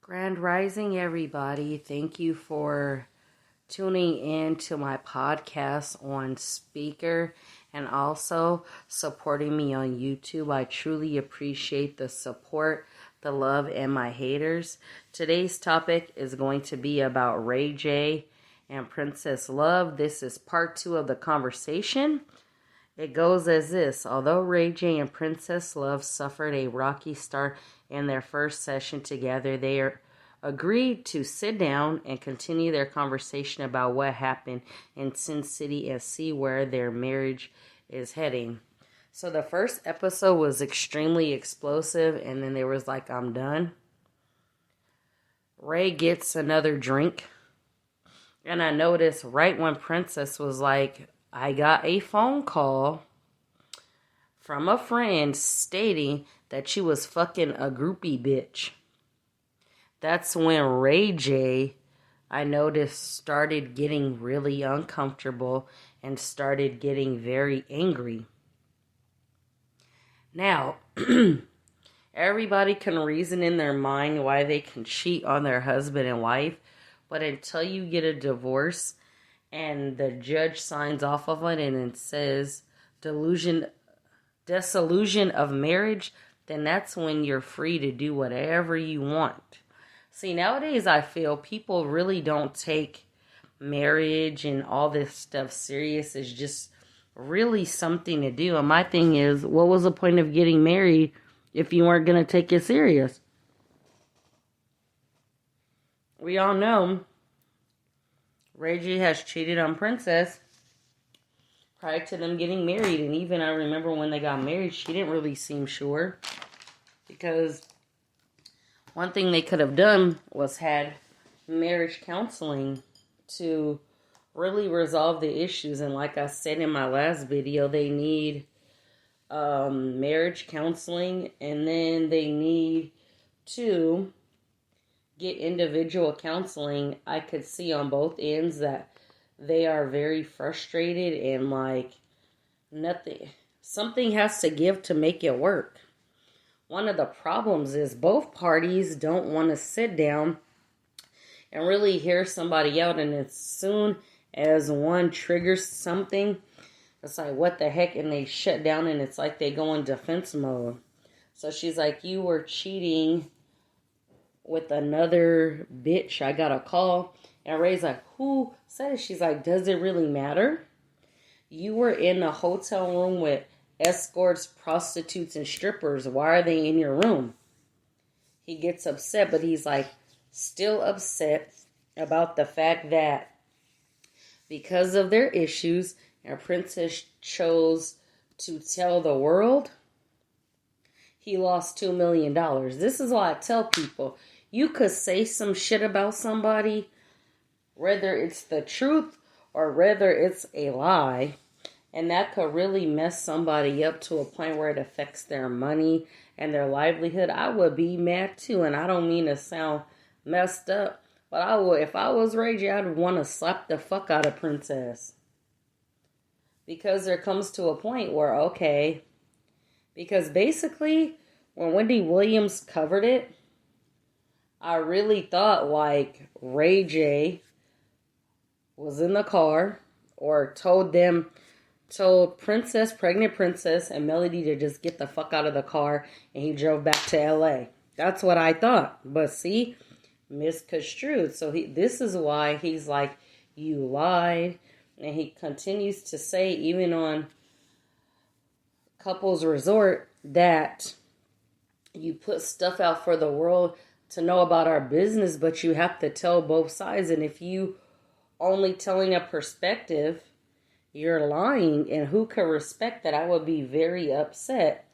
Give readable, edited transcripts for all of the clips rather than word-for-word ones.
Grand Rising, everybody. Thank you for tuning in to my podcast on Speaker and also supporting me on YouTube. I truly appreciate the support, the love, and my haters. Today's topic is going to be about RayJ and Princess Love. This is part 2 of the conversation. It goes as this. Although RayJ and Princess Love suffered a rocky start in their first session together, they agreed to sit down and continue their conversation about what happened in Sin City and see where their marriage is heading. So the first episode was extremely explosive, and then there was like, I'm done. Ray gets another drink, and I noticed right when Princess was like, I got a phone call from a friend stating that she was fucking a groupie bitch. That's when RayJ, I noticed, started getting really uncomfortable and started getting very angry. Now, everybody can reason in their mind why they can cheat on their husband and wife, but until you get a divorce and the judge signs off of it and it says dissolution of marriage, then that's when you're free to do whatever you want. See, nowadays I feel people really don't take marriage and all this stuff serious. It's just really something to do. And my thing is, what was the point of getting married if you weren't going to take it serious? We all know RayJ has cheated on Princess prior to them getting married. And even I remember when they got married, she didn't really seem sure. Because one thing they could have done was had marriage counseling to really resolve the issues. And like I said in my last video, they need marriage counseling, and then they need to get individual counseling. I could see on both ends that they are very frustrated and like something has to give to make it work. One of the problems is both parties don't want to sit down and really hear somebody out, and as soon as one triggers something, it's like, what the heck, and they shut down, and it's like they go in defense mode. So she's like, you were cheating with another bitch. I got a call. And Ray's like, who said it? She's like, does it really matter? You were in a hotel room with escorts, prostitutes, and strippers. Why are they in your room? He gets upset, but he's like still upset about the fact that because of their issues, and Princess chose to tell the world, he lost $2 million. This is why I tell people, you could say some shit about somebody, whether it's the truth or whether it's a lie, and that could really mess somebody up to a point where it affects their money and their livelihood. I would be mad too, and I don't mean to sound messed up, but I would, if I was RayJ, I'd want to slap the fuck out of Princess. Because there comes to a point where, okay, because basically, when Wendy Williams covered it, I really thought like RayJ was in the car or told pregnant Princess and Melody to just get the fuck out of the car, and he drove back to LA. That's what I thought. But see, misconstrued. So this is why he's like, you lied. And he continues to say, even on Couples Resort, that you put stuff out for the world to know about our business, but you have to tell both sides. And if you only telling a perspective, you're lying. And who could respect that? I would be very upset.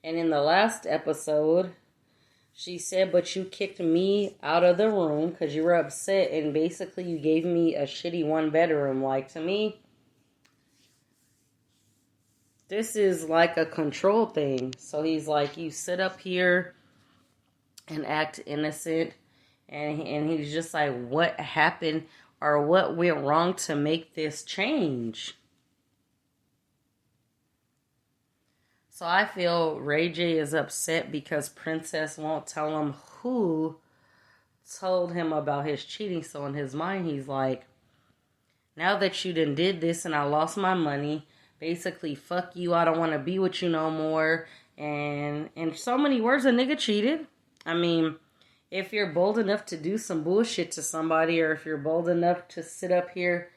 And in the last episode, she said, but you kicked me out of the room because you were upset, and basically you gave me a shitty one bedroom. Like, to me, this is like a control thing. So he's like, you sit up here and act innocent, and he's just like, what happened or what went wrong to make this change? So I feel RayJ is upset because Princess won't tell him who told him about his cheating. So in his mind, he's like, now that you done did this and I lost my money, basically, fuck you, I don't want to be with you no more. And in so many words, a nigga cheated. I mean, if you're bold enough to do some bullshit to somebody, or if you're bold enough to sit up here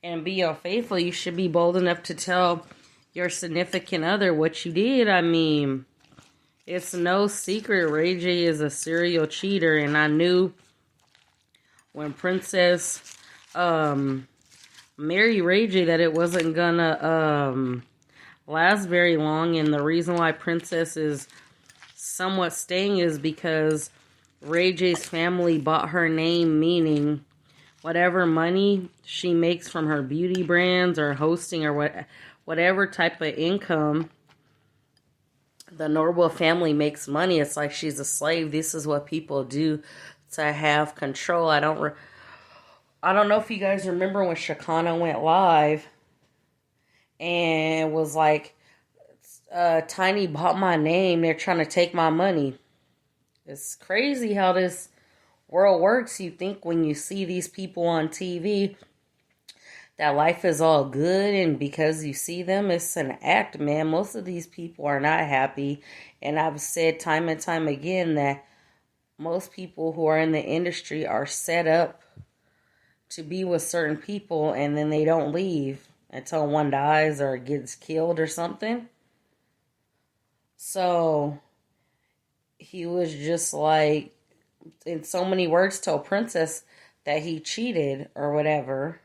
and be unfaithful, you should be bold enough to tell your significant other what you did. I mean, it's no secret RayJ is a serial cheater, and I knew when Princess married RayJ that it wasn't gonna last very long, and the reason why Princess is somewhat staying is because RayJ's family bought her name, meaning whatever money she makes from her beauty brands or hosting or whatever type of income the Norwell family makes money. It's like she's a slave. This is what people do to have control. I don't know if you guys remember when Shakana went live and was like, Tiny bought my name. They're trying to take my money. It's crazy how this world works. You think when you see these people on TV that life is all good, and because you see them, it's an act, man. Most of these people are not happy. And I've said time and time again that most people who are in the industry are set up to be with certain people, and then they don't leave until one dies or gets killed or something. So he was just like, in so many words, told Princess that he cheated or whatever.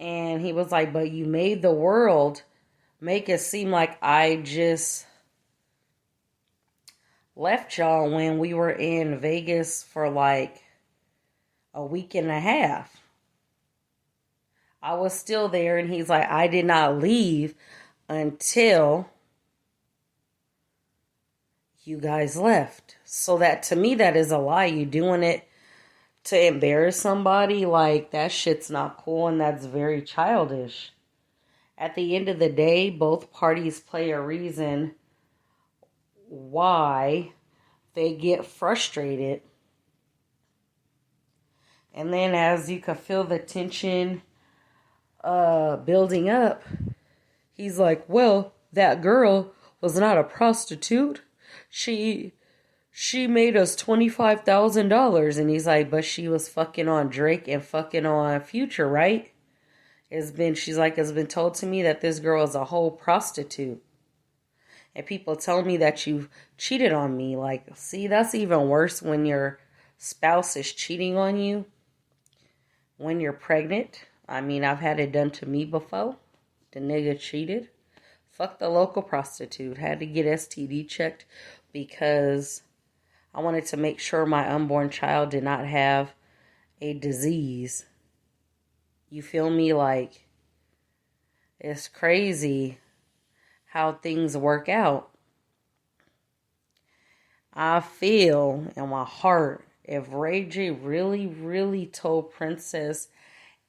And he was like, but you made the world make it seem like I just left y'all when we were in Vegas for like a week and a half. I was still there, and he's like, I did not leave until you guys left. So that, to me, that is a lie. You doing it to embarrass somebody, like, that shit's not cool, and that's very childish. At the end of the day, both parties play a reason why they get frustrated. And then as you can feel the tension building up, he's like, well, that girl was not a prostitute. She made us $25,000. And he's like, but she was fucking on Drake and fucking on Future, right? She's like, it's been told to me that this girl is a whole prostitute. And people tell me that you cheated on me. Like, see, that's even worse when your spouse is cheating on you. When you're pregnant. I mean, I've had it done to me before. The nigga cheated. Fuck the local prostitute. Had to get STD checked because I wanted to make sure my unborn child did not have a disease. You feel me? Like, it's crazy how things work out. I feel in my heart, if RayJ really, really told Princess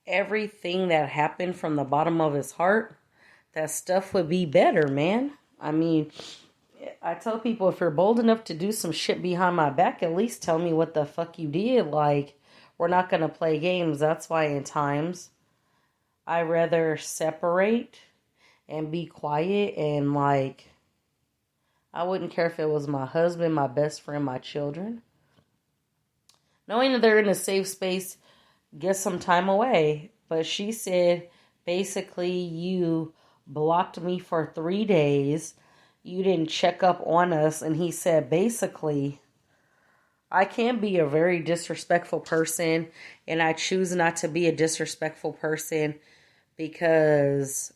everything that happened from the bottom of his heart, that stuff would be better, man. I mean, I tell people, if you're bold enough to do some shit behind my back, at least tell me what the fuck you did. Like, we're not going to play games. That's why in times I rather separate and be quiet, and like, I wouldn't care if it was my husband, my best friend, my children. Knowing that they're in a safe space, get some time away. But she said, basically, you blocked me for 3 days. You didn't check up on us. And he said, basically, I can be a very disrespectful person, and I choose not to be a disrespectful person because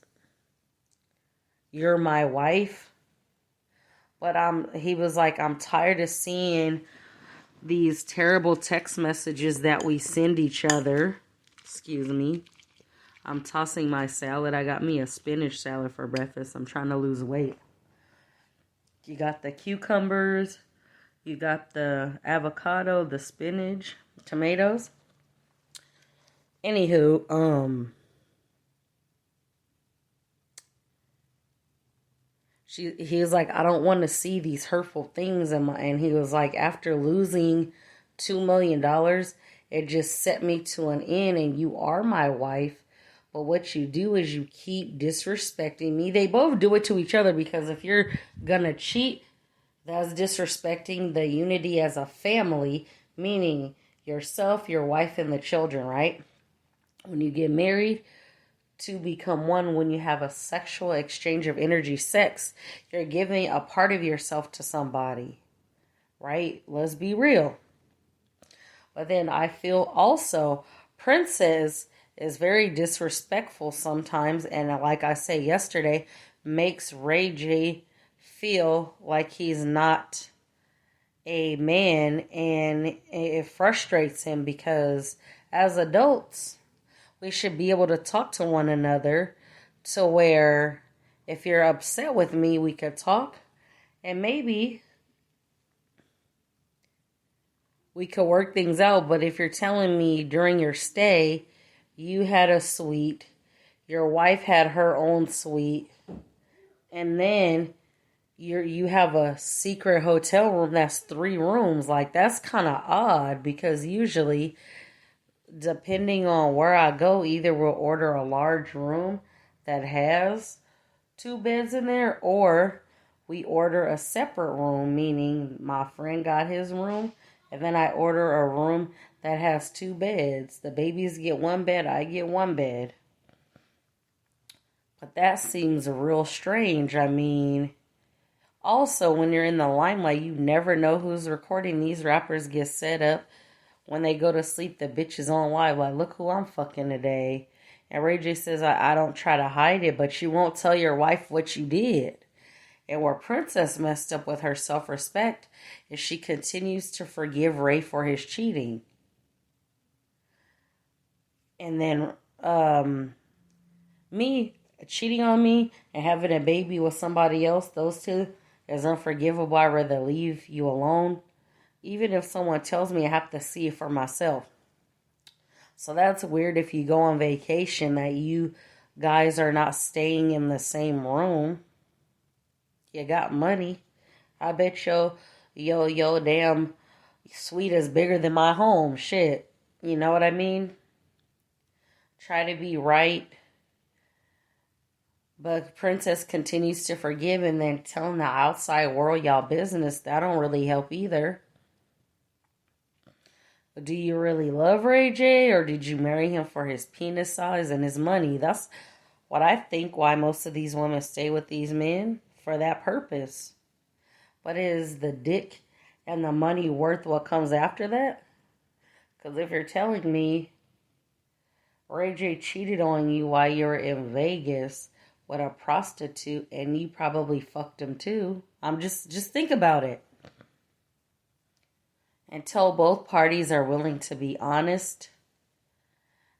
you're my wife. But he was like, I'm tired of seeing these terrible text messages that we send each other. Excuse me. I'm tossing my salad. I got me a spinach salad for breakfast. I'm trying to lose weight. You got the cucumbers. You got the avocado, the spinach, tomatoes. Anywho, He was like, I don't want to see these hurtful things and he was like, after losing $2 million, it just set me to an end, and you are my wife. But what you do is you keep disrespecting me. They both do it to each other, because if you're gonna cheat, that's disrespecting the unity as a family, meaning yourself, your wife, and the children, right? When you get married, to become one, when you have a sexual exchange of energy, sex, you're giving a part of yourself to somebody, right? Let's be real. But then I feel also Princess is very disrespectful sometimes, and like I said yesterday, makes RayJ feel like he's not a man, and it frustrates him, because as adults, we should be able to talk to one another, to where if you're upset with me, we could talk, and maybe we could work things out. But if you're telling me during your stay, you had a suite, your wife had her own suite, and then you have a secret hotel room that's 3 rooms, like, that's kind of odd, because usually, depending on where I go, either we'll order a large room that has 2 beds in there, or we order a separate room, meaning my friend got his room, and then I order a room that has 2 beds. The babies get 1 bed, I get 1 bed. But that seems real strange. I mean, also, when you're in the limelight, you never know who's recording. These rappers get set up. When they go to sleep, the bitch is on live, like, look who I'm fucking today. And RayJ says, I don't try to hide it, but you won't tell your wife what you did. And where Princess messed up with her self-respect is she continues to forgive Ray for his cheating. And then me cheating on me and having a baby with somebody else, those two is unforgivable. I'd rather leave you alone. Even if someone tells me, I have to see it for myself. So that's weird if you go on vacation that you guys are not staying in the same room. You got money. I bet your damn suite is bigger than my home. Shit. You know what I mean? Try to be right. But Princess continues to forgive, and then telling the outside world y'all business. That don't really help either. Do you really love RayJ, or did you marry him for his penis size and his money? That's what I think why most of these women stay with these men, for that purpose. But is the dick and the money worth what comes after that? Because if you're telling me RayJ cheated on you while you were in Vegas with a prostitute, and you probably fucked him too, just think about it. Until both parties are willing to be honest,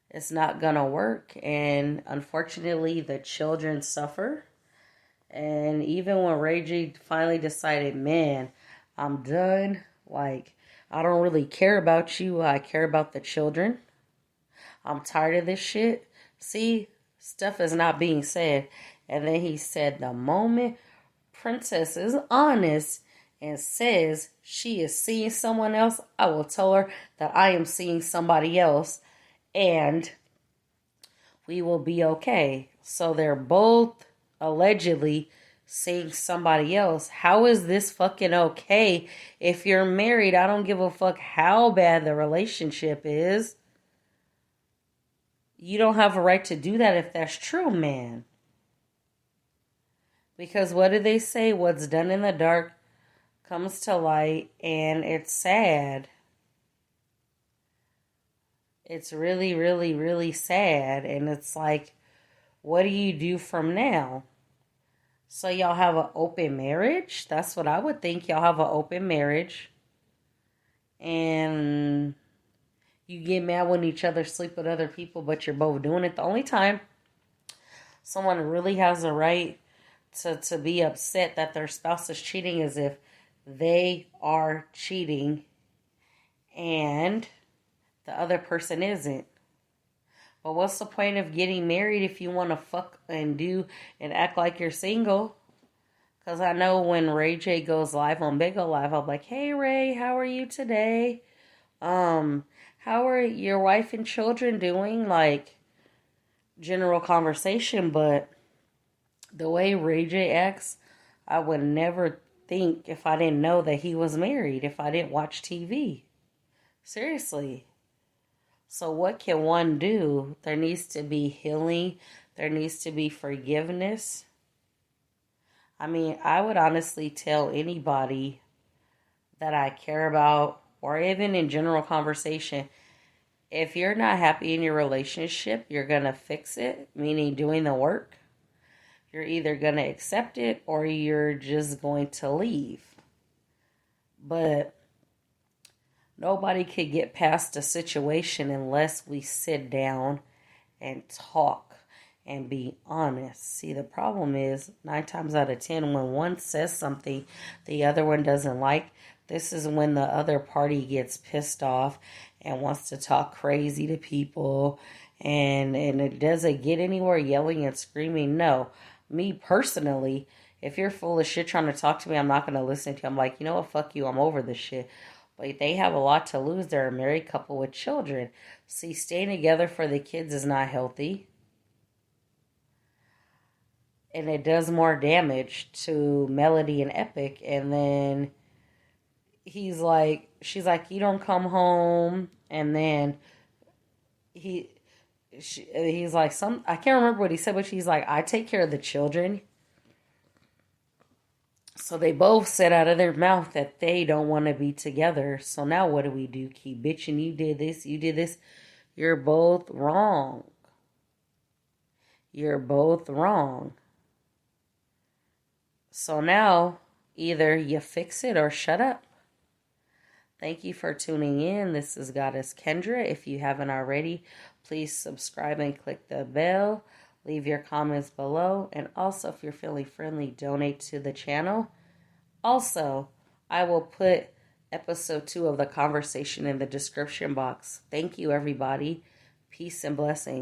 it's not going to work. And unfortunately, the children suffer. And even when RayJ finally decided, man, I'm done. Like, I don't really care about you. I care about the children. I'm tired of this shit. See, stuff is not being said. And then he said, the moment Princess is honest and says she is seeing someone else, I will tell her that I am seeing somebody else, and we will be okay. So they're both allegedly seeing somebody else. How is this fucking okay? If you're married, I don't give a fuck how bad the relationship is. You don't have a right to do that if that's true, man. Because what do they say? What's done in the dark comes to light, and it's sad. It's really, really, really sad. And it's like, what do you do from now? So y'all have an open marriage? That's what I would think. Y'all have an open marriage. And you get mad when each other sleep with other people, but you're both doing it. The only time someone really has a right to be upset that their spouse is cheating is if they are cheating and the other person isn't. But what's the point of getting married if you want to fuck and do and act like you're single? Because I know when RayJ goes live on Big O Live, I'll be like, hey, Ray, how are you today? How are your wife and children doing? Like, general conversation. But the way RayJ acts, I would never think if I didn't know that he was married, if I didn't watch TV. Seriously. So what can one do? There needs to be healing. There needs to be forgiveness. I mean, I would honestly tell anybody that I care about, or even in general conversation, if you're not happy in your relationship, you're going to fix it, meaning doing the work. You're either going to accept it or you're just going to leave. But nobody could get past a situation unless we sit down and talk and be honest. See, the problem is 9 times out of 10, when one says something the other one doesn't like, this is when the other party gets pissed off and wants to talk crazy to people. And it doesn't get anywhere yelling and screaming. No, me personally, if you're full of shit trying to talk to me, I'm not going to listen to you. I'm like, you know what, fuck you, I'm over this shit. But they have a lot to lose. They're a married couple with children. See, staying together for the kids is not healthy. And it does more damage to Melody and Epic. And then she's like, you don't come home. And then he's like, I can't remember what he said, but she's like, I take care of the children. So they both said out of their mouth that they don't want to be together. So now what do we do? Keep bitching, you did this, you did this. You're both wrong. You're both wrong. So now, either you fix it or shut up. Thank you for tuning in. This is Goddess Kendra. If you haven't already, please subscribe and click the bell. Leave your comments below. And also, if you're feeling friendly, donate to the channel. Also, I will put episode 2 of the conversation in the description box. Thank you, everybody. Peace and blessings.